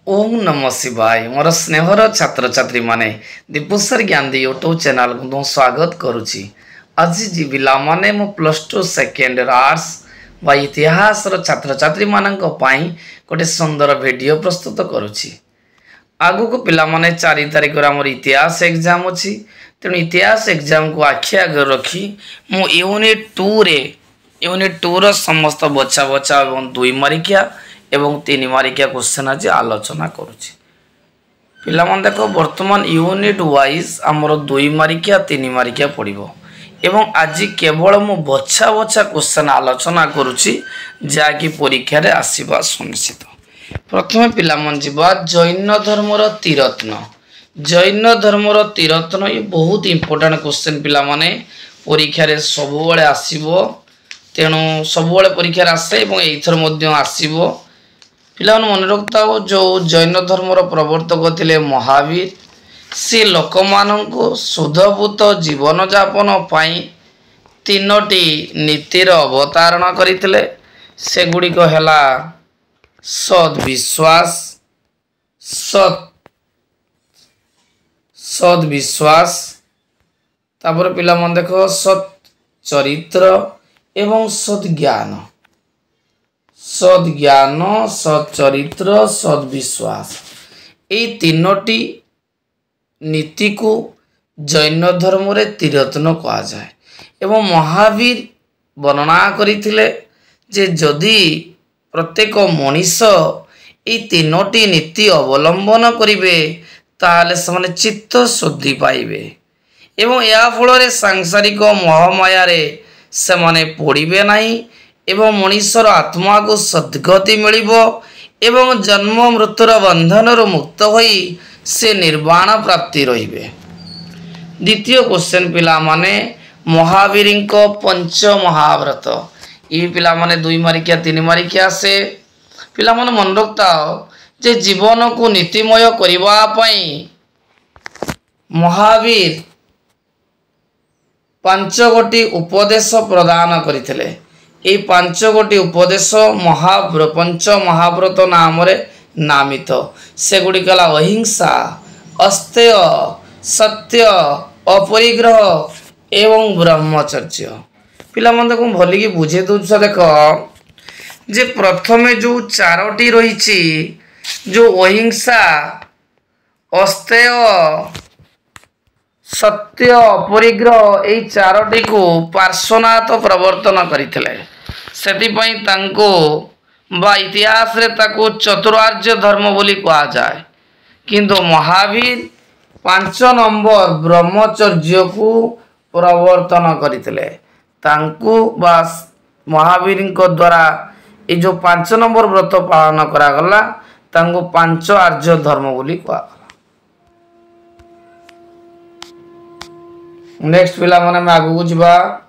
ओम नमः शिवाय मोर स्नेहर छात्र छात्री माने दीपुसर ज्ञान यूट्यूब चैनल को स्वागत करुच्ची। आज जी पिला माने मो +2 सेकेंड आर्ट्स व इतिहास छात्र छात्री मानक पई गोटे सुंदर वीडियो प्रस्तुत करुच्ची। आगु को पिला माने 4 तारिख आमर इतिहास एग्जाम अच्छी तेणु इतिहास एग्जाम को आखि आगे रखी मु यूनिट 2 समस्त बचा बचा और 2 मारिकिया एवं 3 मारिकिया क्वेश्चन आज आलोचना करुच्ची। पिला मन देख वर्तमान यूनिट वाइज आमर 2 मारिकिया 3 मारिकिया पड़ो एवं आज केवल मु बछा बछा क्वेश्चन आलोचना करुच्ची जहाँकि परीक्षा रे आसीबा सुनिश्चित। प्रथम पिला मन जीवा जैन धर्मर त्रिरत्न। जैन धर्मर त्रिरत्न ये बहुत इंपोर्टेंट क्वेश्चन पिला माने परीक्षा रे सब बेले आसीबो तेणु सब बेले परीक्षा रे आसे एवं एथर मध्य आसीबो। पिला मन रखता हो जो जैन धर्मर प्रवर्तक थिले महावीर से लोक माननको शुद्धभूत जीवन जापन पाई 3टी नीतिर अवतारणा करिथिले। सेगुड़िक हैला सद्विश्वास सद्विश्वास तापर पिला मन देखो सत् चरित्र एवं सद्ज्ञान सद्ज्ञान सच्चरित्र सद्विश्वास ये 3टी नीति को जैन धर्म रे त्रिरत्न कहा जाए एवं महावीर वर्णना करिथिले जे जदि प्रत्येक मनीष ये 3टी नीति अवलंबन करिवे ताले समान चित्त शुद्धि पाइबे एवं या फल सांसारिक मोहमाया रे से माने पड़िबे नहीं एवं मनीषर आत्मा को सद्गति मिलिबो एवं जन्म मृत्युर बंधन मुक्त होई से निर्वाण प्राप्ति रहिबे। द्वितीय क्वेश्चन पिला माने महावीर पंच महाव्रत ये पिला माने 2 मारिकिया 3 मारिकिया से पिला माने मन रखता जे जीवन को नीतिमय करबा पई महावीर 5 गोटी उपदेश प्रदान करथिले। ये 5 गोटी उपदेश पंच महाव्रत नाम रे नामित सेगुड़ी कला अहिंसा अस्तेय सत्य अपरिग्रह एवं ब्रह्मचर्य। पिला मन को भलिकी बुझे दूछ देख जे प्रथमे जो 4टी रही जो अहिंसा अस्तेय सत्य अपरिग्रह यही 4टी को पार्श्वनाथ प्रवर्तन करथिले। सेतिपई तांको बा इतिहास रे ताको चतुरार्य धर्म बोली कहा जाए किंतु महावीर 5 नंबर ब्रह्मचर्य को प्रवर्तन करथिले। तांको बा महावीर द्वारा ये जो 5 नंबर व्रत पालन करा गला तांको 5 आर्य धर्म बोली कहा। नेक्स्ट पिला माने मैं आगु को जीवा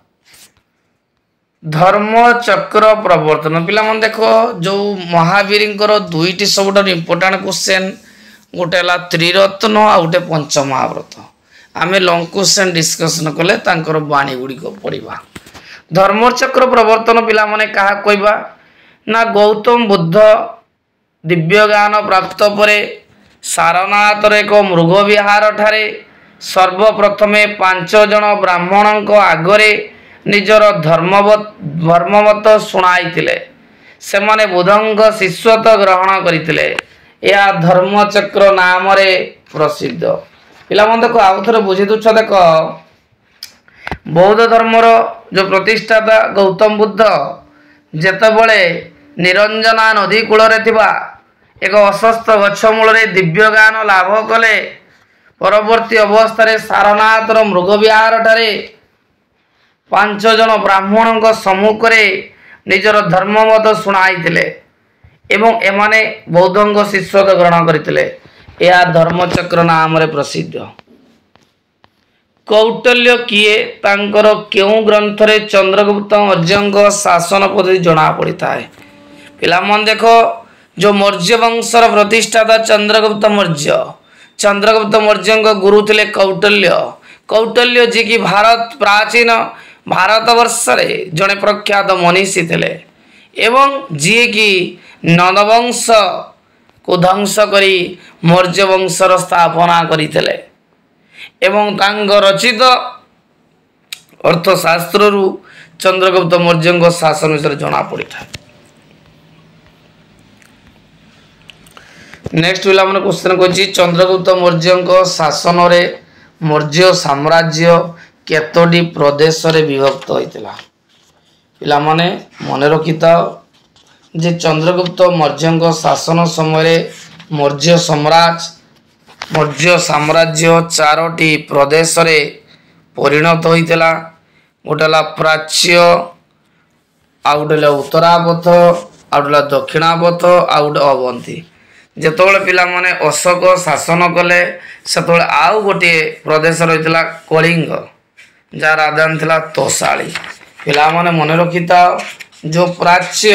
धर्म चक्र प्रवर्तन। पिला मन देखो जो महावीर 2टी सब इंपोर्टेंट क्वेश्चन गोटे ला त्रिरत्न आ गोटे पंच महाव्रत आमे लॉन्ग क्वेश्चन डिस्कशन कले तांकर बाणी गुडी को पढिबा। धर्म चक्र प्रवर्तन पिला माने कहा कहबा ना गौतम बुद्ध दिव्य ज्ञान प्राप्त परे सारनाथ रे को मृग विहार ठारे सर्वप्रथमे 5 जन ब्राह्मण आगरे निजर धर्ममत शुणाइथिले। से माने बुद्धंग शिष्यत्व ग्रहण करिथिले। या धर्मचक्र नाम रे प्रसिद्ध। पिला मन देखो आउ थरे बुझी दुछ देख बौद्ध धर्मर जो प्रतिष्ठाता गौतम बुद्ध जेतेबेले निरंजना नदी कूल रे थिबा एक अस्वस्थ गछ मूल रे दिव्य ज्ञान लाभ कले। परवर्ती अवस्था सारनाथ मृग विहार ठारे 5 जन ब्राह्मण सम्मुख निजर धर्ममत शुणाइथिले एवं एमाने बौद्धंग शिष्यत्व ग्रहण करथिले। या धर्मचक्र नाम रे प्रसिद्ध। कौटल्य किए तांकर केउ ग्रंथ रे चंद्रगुप्त मौर्य शासन पद्धति जना पड़ता है। पिला मन देखो जो मौर्य वंशर प्रतिष्ठाता चंद्रगुप्त मौर्य गुरु थे कौटल्य। कौटल्य जी की भारत प्राचीन भारत वर्ष रे जड़े प्रख्यात मनीषी थे एवं जी की नंदवंश को ध्वंस करी मौर्य वंशर स्थापना करथिले एवं तांग रचित अर्थशास्त्र रु चंद्रगुप्त मौर्य शासन विषय जना पड़ी था। नेक्स्ट पिला मन क्वेश्चन को चंद्रगुप्त मौर्य शासन रे मौर्य साम्राज्य केतोटी प्रदेश रे विभक्त होइतिला। पिला माने मने रखिता जे चंद्रगुप्त मौर्य शासन समय मौर्य साम्राज्य चारोटी प्रदेश रे परिणत होइतिला। गोटेला प्राच्य आ गोटेला उत्तरापथ आ गोटेला दक्षिणापथ आ गोटे अवंती। जेतोले पिला माने अशोक शासन कले सेतोले आउ गोटे प्रदेश रहितला कलिंग जा राजधानी थिला तोसाली। पिला माने मने रखिता जो प्राच्य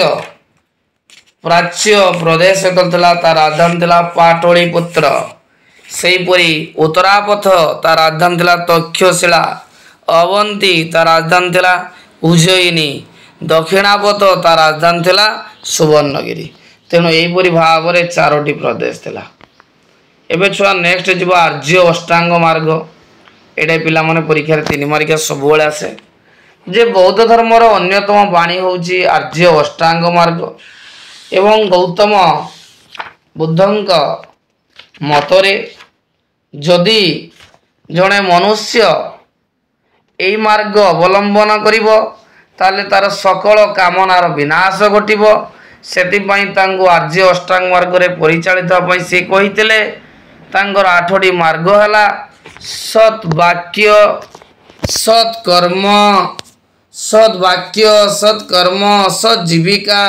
प्रदेश थिला ता राजधानी थिला पाटलिपुत्र। सेहीपरि उत्तरापथ ता राजधानी थिला तक्षशिला। अवंती ता राजधानी थिला उज्जयिनी। दक्षिणापथ ता राजधानी थिला सुवर्णगिरी। तेणु यहीपरि भाव में चारोटी प्रदेश थिला। एबे छुआ नेक्स्ट जीव आर्य अष्टांग मार्ग। एडे पिला माने परीक्षा 3 मार्किया सब बेले आसे जे बौद्ध धर्मर अन्यतम बाणी होउची आर्य अष्टांग मार्ग एवं गौतम बुद्धंक मतरे जदि जणे मनुष्य एई मार्ग अवलंबन करिवो ताले तार सकल कामनार विनाश घटिबो। सेतिपाई तांगो आर्य अष्टांग मार्ग रे परिचालित पई से कहितले तांगर 8टी मार्ग हला सत वाक्य सत कर्म सत जीविका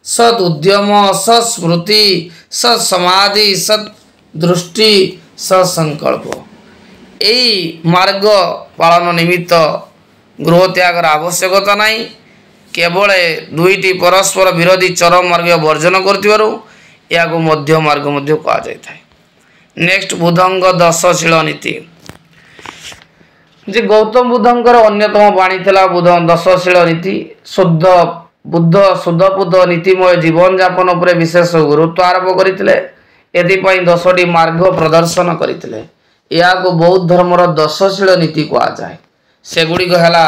सत उद्यम सत स्मृति सत समाधि सत दृष्टि सत संकल्प। एई मार्ग पालन निमित्त गृह त्यागर आवश्यकता नहीं। केवल 2टी परस्पर विरोधी चरम मार्ग वर्जन करथिबारु याको मध्य मार्ग मध्य कहा जाय थाए। नेक्स्ट बुद्धंग 10शील नीति जे गौतम बुद्धंकर अन्यतम बाणी थिला बुद्ध 10शील नीति। शुद्ध बुद्ध नीतिमय जीवन यापन उपरे विशेष गुरुत्व आरोप करथिले। एथिपाई 10टी मार्ग प्रदर्शन करथिले। याको बौद्ध धर्मर 10शील नीति कहा जाय। सेगुडी कहला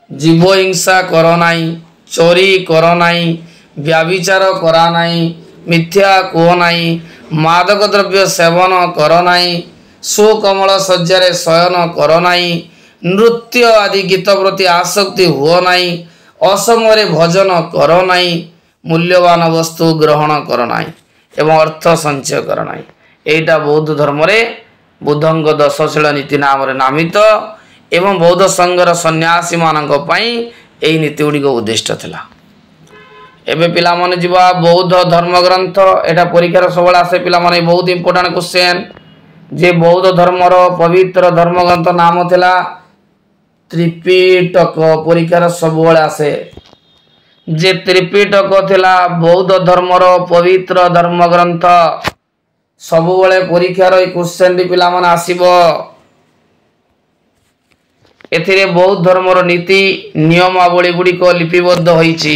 जीव हिंसा कर नाई, चोरी कर नाई, व्याभिचार करा नाई, मिथ्या कह नाई, मादक द्रव्य सेवन कर नाई, सुकमल शय्यारे शयन कर नाई, नृत्य आदि गीत प्रति आसक्ति हुओ नाई, असमय भजन कर नाई, मूल्यवान वस्तु ग्रहण कर नाई एवं अर्थ संचय कर नाई। एटा बौद्ध धर्म रे बुद्धंग 10शील नीति नाम रे नामित एवं बौद्ध संघर सन्यासी मानक पई एई नीति गुडिक उद्दिष्ट थिला। एबे पिला माने जिबा बौद्ध धर्म ग्रंथ। एटा परीक्षा सबला आसे पिला माने बहुत इंपोर्टेंट क्वेश्चन जे बौद्ध धर्मर पवित्र धर्म ग्रंथ नाम थिला त्रिपिटक। परीक्षा सबला आसे जे त्रिपिटक थिला बौद्ध धर्मर पवित्र धर्म ग्रंथ। सबुबले परीक्षार ए क्वेश्चन टी पिला माने आसीबो। एथिरे बौद्ध धर्मर नीति नियमावली गुड़िक लिपिबद्ध होईछि।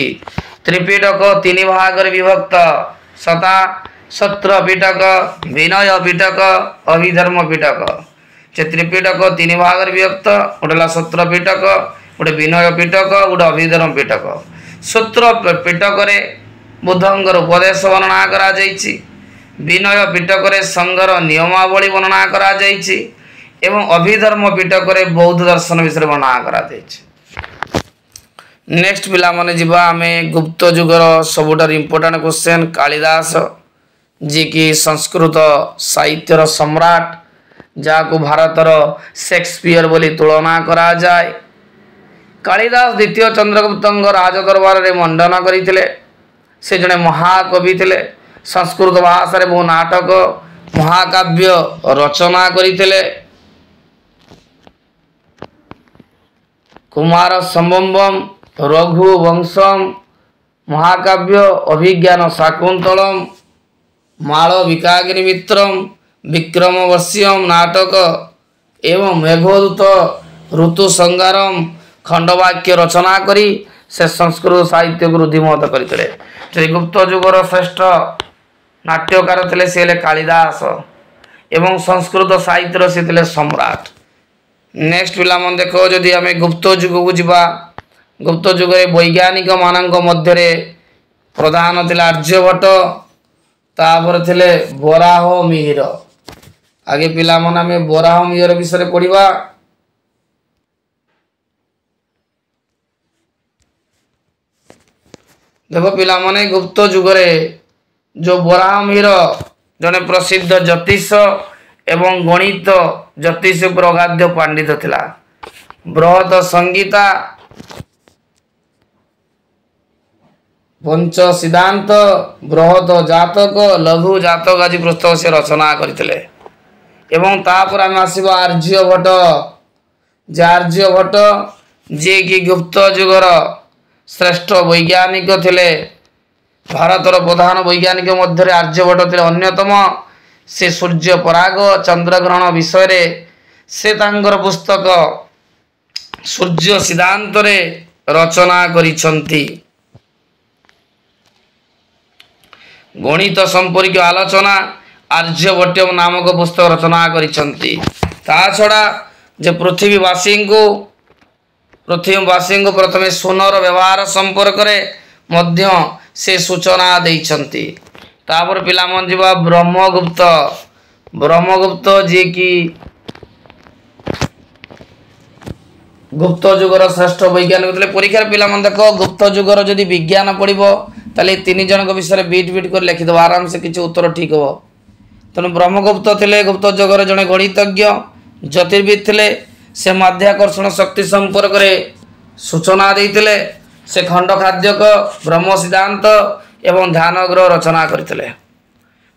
त्रिपिटक 3 भाग रे विभक्त सता सत्र पिटक विनय पिटक अभिधर्म पिटक। जे त्रिपिटक 3 भाग रे विभक्त गोटेला सत्र पिटक गोटे विनय पिटक गोटे अभिधर्म पिटक। सत्र पिटक रे बुद्धंकर उपदेश वर्णना करा जाईछि। विनय पिटक रे संघर नियमावली वर्णना करा जाईछि एवं अभिधर्म पिटक रे बौद्ध दर्शन विषय वर्णना करा जाईछि। नेक्स्ट पिला माने जिबा आमे गुप्त युगर सबुटार इंपोर्टेंट क्वेश्चन कालिदास जी की संस्कृत साहित्यर सम्राट जाको भारतर शेक्सपियर बोली तुलना करा जाए। कालिदास द्वितीय चंद्रगुप्तंग राजदरबार रे मंडन करिथिले। से जने महाकवि थिले। संस्कृत भाषा रे बहु नाटक महाकाव्य रचना करिथिले। कुमार संभवम रघुवंशम महाकाव्य अभिज्ञान शाकुंतलम माल विकाग्निमित्रम विक्रमवर्ष्यम नाटक एवं मेघदूत ऋतु संगारम खंडवाक्य रचना करी से संस्कृत साहित्य को रुद्धिमत करते। गुप्त जुगर श्रेष्ठ नाट्यकार थे सी कालिदास एवं संस्कृत साहित्य सी थे सम्राट। नेक्स्ट पिला मन देखो जदि आम गुप्त जुग को जीवा गुप्त जुग वैज्ञानिक मान मध्य प्रधान थे आर्यभट्ट तापर थे बराह मिहिर। आगे पिला मन आम बराह मिहिर विषय पढ़ा। देखो पिला माने गुप्त जुगरे जो बराह मिहिर जने प्रसिद्ध ज्योतिष एवं गणित ज्योतिष प्रगाध्य पंडित थिला। बृहत संगीता पंच सिद्धांत बृहत जातक लघु जातक आदि पुस्तक से रचना करथिले। एवं तापर आम आसीबा आर्यभट्ट। जे आर्यभट्ट जे कि गुप्त जुगर श्रेष्ठ वैज्ञानिक थिले। भारतर प्रधान वैज्ञानिक मध्य आर्यभट्ट थिले अन्यतम। से सूर्य पराग चंद्रग्रहण विषय से तांकर पुस्तक सूर्य सिद्धांत रे रचना करिसंती। गणित संपर्क आलोचना आर्यभट्ट नामक पुस्तक रचना करिसंती। ता छड़ा जे पृथ्वीवासी को प्रथमे सोनर व्यवहार संपर्क रे मध्य से सूचना देइछंती। तापर पिला मन जीवा ब्रह्मगुप्त। ब्रह्मगुप्त जी की गुप्त जुगर श्रेष्ठ वैज्ञानिक थे। परीक्षा पिला मन देखो गुप्त जुगर जदि विज्ञान पढ़ो ताले तीन जन विषय बीट बीट कर लिखिद आराम से किसी उत्तर ठीक हो। तेणु ब्रह्मगुप्त थे गुप्त जुगर जड़े गणितज्ञ ज्योतिर्विद थे। से माध्याकर्षण शक्ति संपर्क में सूचना देते। से खंड खाद्यक ब्रह्म सिद्धांत एवं ध्यान ग्रह रचना करते।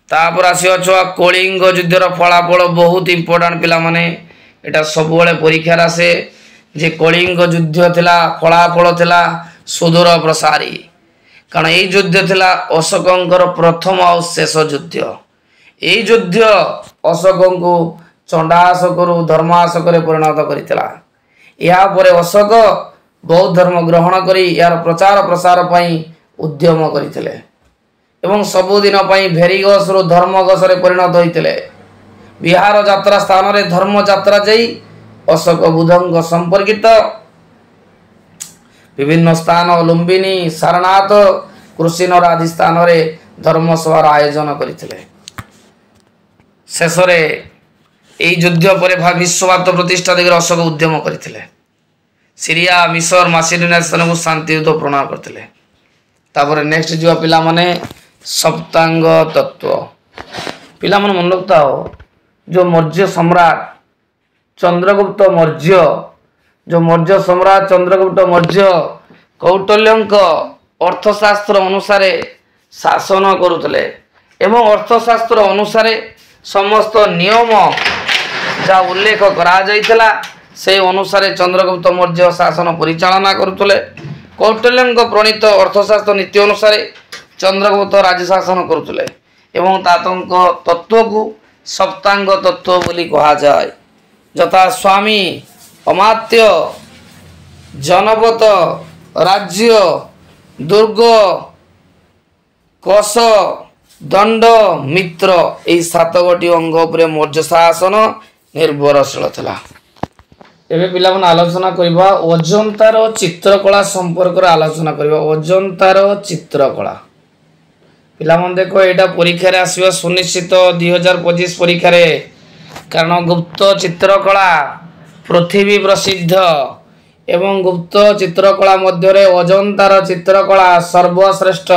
तापर आसीअ कलिंग युद्धर फलाफल बहुत इंपोर्टाट पिला माने एटा सबुबले परीक्षा आसे। जे कलिंग युद्ध थिला फलाफल थिला सुदूर प्रसारी। कारण ये युद्ध थिला अशोकंकर प्रथम और शेष युद्ध। ये युद्ध अशोक को चंडाशोक धर्माशोक परिणत करथिला। या परे अशोक बौद्ध धर्म ग्रहण करी यार प्रचार प्रसार पई उद्यम करथिले एवं सबुदिन पई भेरीगस रु धर्मगस रे परिणत होइतिले। बिहार यात्रा स्थान रे धर्म यात्रा जाई अशोक बुद्धंग संपर्कित विभिन्न स्थान लुम्बिनी सारनाथ कृष्णनगर आदि स्थान रे धर्मसभार आयोजन करथिले। शेष रे एई युद्ध परे विश्वभारत प्रतिष्ठा दिगरे अशोक उद्यम करथिले। सीरिया मिसर मासिडोनिया को शांति युद्ध प्रणयन करथिले। तापर नेक्स्ट जो पिला माने सप्तांग तत्व। पिला मन मन रखता हो जो मौर्य सम्राट चंद्रगुप्त मौर्य जो मौर्य सम्राट चंद्रगुप्त मौर्य कौटल्यंक अर्थशास्त्र अनुसार शासन करुतले एवं अर्थशास्त्र अनुसार समस्त नियम जा उल्लेख करा जाइतला से अनुसार चंद्रगुप्त मौर्य शासन परिचालना करुतले। कौटल्यंक प्रणीत अर्थशास्त्र नीति अनुसार चंद्रगुप्त राज्य शासन करुतले एवं तातंक तत्व को सप्तांग तत्व बोली कहा जाए। यथा स्वामी अमात्य जनपद राज्य दुर्ग कोश दंड मित्र यही 7 गोटी अंग पर मौर्य शासन निर्भरशील था। एबे पिला मन आलोचना करबा अजंतार चित्रकला संपर्क आलोचना करबा। अजंतार चित्रकला पिला मन देखो एटा परीक्षा रे आसीबा सुनिश्चित 2025 परीक्षा रे। कारण गुप्त चित्रकला पृथ्वी प्रसिद्ध एवं गुप्त चित्रकला मध्य रे अजंतार चित्रकला सर्वश्रेष्ठ।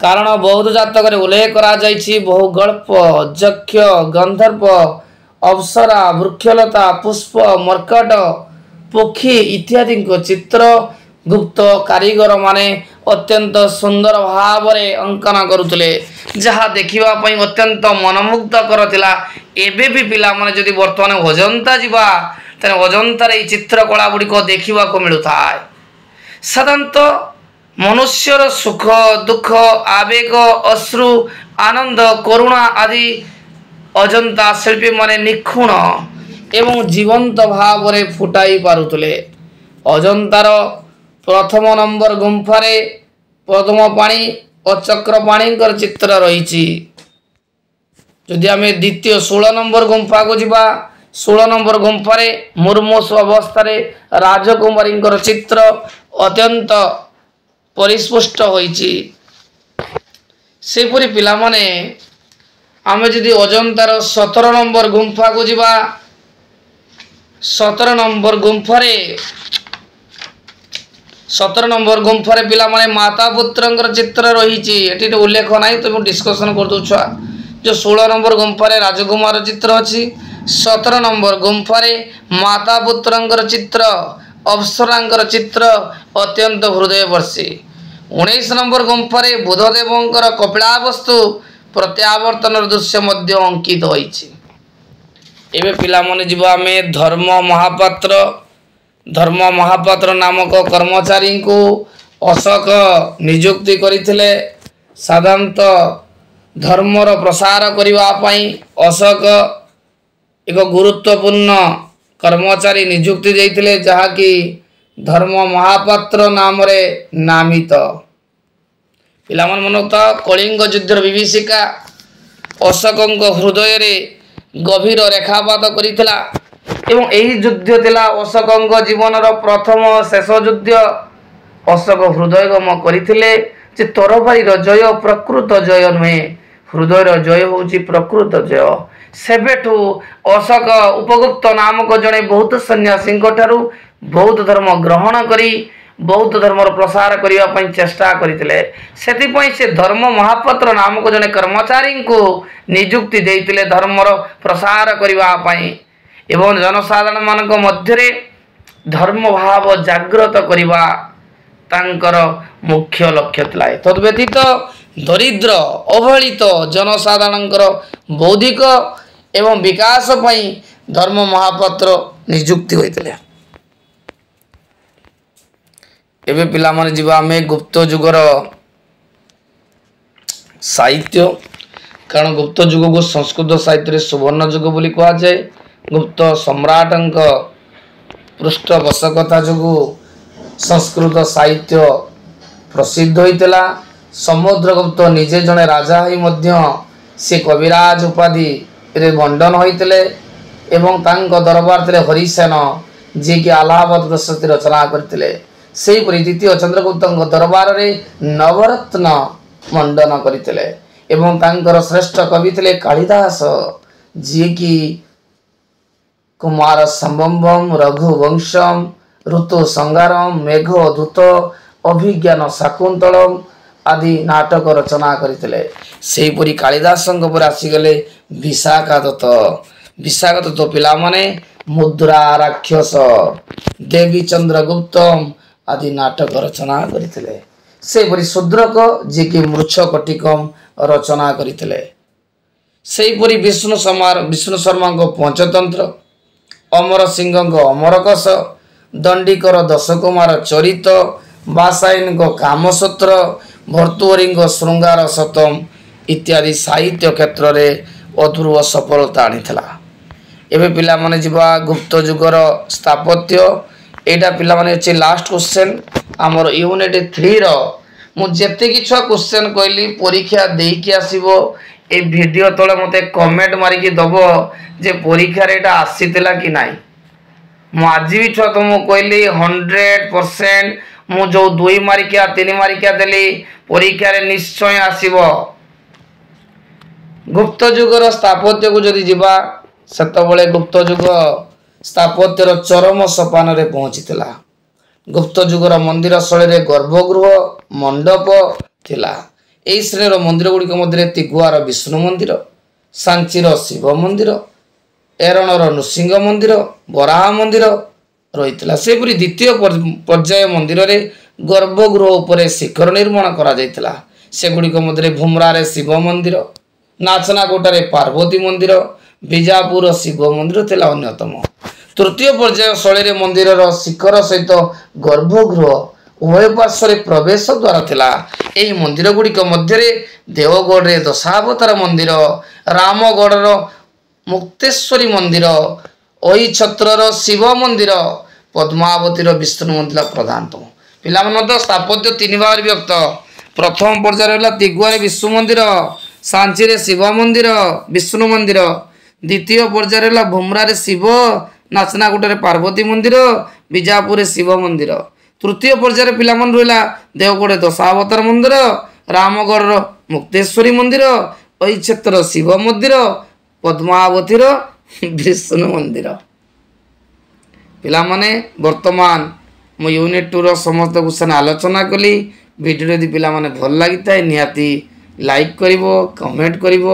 कारण बौद्ध जातक रे उल्लेख करा जायछि बहु गल्प यक्ष गंधर्व अप्सरा वृक्षलता पुष्प मर्कट पक्षी इत्यादि को चित्र गुप्त कारीगर माने अत्यंत सुंदर भाव रे अंकन करुतले जहा देखिबा पई अत्यंत मनमुग्धकर थिला। एबे भी पिला माने जदि वर्तमान अजंता जीवा तने अजंतार ए चित्रकला गुडी को देखिबा को मिलुथाय। साधारणतः मनुष्यर सुख दुख आवेग अश्रु आनंद करुणा आदि अजंता शिल्पी माने निखुण एवं जीवंत भाव रे फुटाई पारुतले। अजंतार प्रथम नंबर गुंफारे पद्मपाणी और चक्रपाणी चित्र रही। जदि आम द्वितीय 16 नंबर गुंफा को जीवा 16 नंबर गुंफारे मुर्मूष अवस्था राजकुमारी चित्र अत्यंत परिस्पुष्ट होईची। सेपरी पिला माने आम जदि अजंतार 17 नंबर गुंफा को जीवा 17 नंबर गुंफारे 17 नंबर गुंफारे पिला माने माता पुत्रंकर चित्र रही। एटी उल्लेख ना तो डिस्कसन कर दो छुआ। जो 16 नंबर गुंफारे राजकुमार चित्र अच्छी 17 नंबर गुंफारे माता पुत्रंकर चित्र अप्सरांकर चित्र अत्यंत हृदयवर्षी। 19 नंबर गुंफारे बुधदेवंकर कपिलावस्तु प्रत्यावर्तन दृश्य मध्य अंकित होईछि। एबे पिला माने जीवा में धर्म महापात्र नामक कर्मचारी को अशोक नियुक्ति करथिले। साधारणतः धर्मर प्रसार करने अशोक एक गुरुत्वपूर्ण कर्मचारी नियुक्ति देइथिले जहाँकि धर्म महापात्र नाम रे नामित। पिलामन मनता कलिंग युद्धर विभीषिका अशोक हृदय रे गभीर रेखापात करिथिला एवं एही युद्ध थिला अशोक जीवनर प्रथम शेष युद्ध। अशोक हृदयगम करथिले जे तरबारीर जय प्रकृत जय नुहे हृदयर जय होउची प्रकृत जय। सेबेठू अशोक उपगुप्त नामक जड़े बौद्ध सन्यासी बौद्ध धर्म ग्रहण करी बौद्ध धर्म प्रसार करने चेष्टा करते। से धर्म महापात्र नामक जड़े कर्मचारी को नियुक्ति देते धर्मर प्रसार करने एवं जनसाधारण मानक मध्य धर्म भाव जागृत करवा तांकर मुख्य लक्ष्य था। तद्व्यतीत दरिद्र अवहेलित जनसाधारणकर बौद्धिक एवं विकास पई धर्म महापात्र नियुक्ति होइतिले। एबे पिला माने जीवा आमे गुप्त युगर साहित्य कारण गुप्त युग को संस्कृत साहित्य सुवर्ण युग बोली कहा जाए। गुप्त सम्राटंक पृष्ठपोषकता जो संस्कृत साहित्य प्रसिद्ध होइतिला। समुद्रगुप्त निजे जने राजा ही मध्य से कविराज उपाधि रे बंडन होइतिले एवं तांको दरबार थे हरिसेन जे कि अलाहाबाद प्रशस्ति रचना करथिले। सेही परि द्वितीय चंद्रगुप्त दरबार रे नवरत्न मंडन करथिले एवं तांकर श्रेष्ठ कवि थे कालिदास जे कि कुमार संभवम रघुवंशम ऋतु संगारम मेघदूत अभिज्ञान शाकुंतलम आदि नाटक रचना करथिले। सेही परि कालिदास पर आसीगले विशाखादत्त। विशाखादत्त पिला माने मुद्रा राक्षस देवी चंद्रगुप्तम आदि नाटक रचना करथिले। सेही परि शूद्रक जे कि मृच्छकटिकम रचना करथिले। सेही परि विष्णु शर्मा को पंचतंत्र अमर सिंह अमरकोश दंडीकर दशकुमार चरित बासायन को कामसूत्र भर्तुहरी श्रृंगार शतम इत्यादि साहित्य क्षेत्र में अधूर्व सफलता आनीला। एबे पिला माने जिबा गुप्त युगर स्थापत्य एटा पिला माने अछि लास्ट क्वेश्चन हमर यूनिट 3 रो मु जेते कि छ क्वेश्चन कहली परीक्षा देई कि आसीबो ए वीडियो तळे मते कमेंट मारी कि दबो जे परीक्षा रे एटा आसीतला कि नाही। मु आज भी छ तो मु कहली 100% मु जो 2 मारिका 3 मारिका देली परीक्षा रे निश्चय आसीबो। गुप्त युगर स्थापत्य को जदि जीवा सेतबळे गुप्त युग स्थापत्यर चरम सोपान रे पहुंचीतिला। गुप्त युगर मंदिर स्थल रे गर्भगृह मंडप थिला। एई श्रेणीर मंदिर गुड़िक मध्य तिगुआर विष्णु मंदिर सांचीर शिव मंदिर एरणर नृसिंह मंदिर बराह मंदिर रही। सेपरी द्वितीय पर्याय मंदिर रे गर्भगृह उपरे शिखर निर्माण करा जायतिला। सेगुड़िक मध्य भुमरा शिव मंदिर नाचनाकोटारे पार्वती मंदिर बीजापुर शिव मंदिर थिला अन्यतम। तृतीय पर्याय स्थल मंदिर शिखर सहित गर्भगृह उभय पार्श्व प्रवेश द्वार थिला। एही मंदिर गुड़िक मध्य देवगढ़ रे दशावतार मंदिर रामगढ़ मुक्तेश्वरी मंदिर ओई छत्रर शिव मंदिर पद्मावतीर विष्णु मंदिर प्रधानतम। ପିଲାମାନଙ୍କ ସ୍ଥାପତ୍ୟ ତିନି ଭାଗରେ ବିଭକ୍ତ। ପ୍ରଥମ ପର୍ଯ୍ୟାୟରେ ହେଲା ଦିଗୁଆରେ ବିଶ୍ୱ ମନ୍ଦିର, ସାଞ୍ଚିରେ ଶିବ ମନ୍ଦିର ବିଷ୍ଣୁ ମନ୍ଦିର। ଦ୍ୱିତୀୟ ପର୍ଯ୍ୟାୟରେ ହେଲା ଭୁମରାରେ ଶିବ, ନାଚନାଗୁଟାରେ ପାର୍ବତୀ ମନ୍ଦିର, ବିଜାପୁରରେ ଶିବ ମନ୍ଦିର। ତୃତୀୟ ପର୍ଯ୍ୟାୟରେ ପିଲାମାନେ ରହିଲା ଦେଓଗଡ଼ରେ ଦଶାବତାର ମନ୍ଦିର, ରାମଗଡ଼ର ମୁକ୍ତେଶ୍ୱରୀ ମନ୍ଦିର, ଐଛତ୍ର ଶିବ ମନ୍ଦିର, ପଦ୍ମାବତୀର ବିଷ୍ଣୁ ମନ୍ଦିର। ପିଲାମାନେ ବର୍ତ୍ତମାନ ମୁଁ ୟୁନିଟ୍ 2ର ସମସ୍ତ କ୍ୱେଶ୍ଚନ୍ ଆଲୋଚନା କଲି। ଭିଡ଼ିଓ ଯଦି ପିଲାମାନେ ଭଲ ଲାଗିଥାଏ ନିହାତି ଲାଇକ୍ କରିବ, କମେଣ୍ଟ କରିବ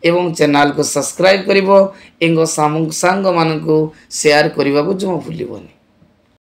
ଏବଂ ଚ୍ୟାନେଲକୁ ସବସ୍କ୍ରାଇବ୍ କରିବ। ସାଙ୍ଗମାନଙ୍କୁ ସେୟାର କରିବାକୁ ଜମା ଭୁଲିବନି।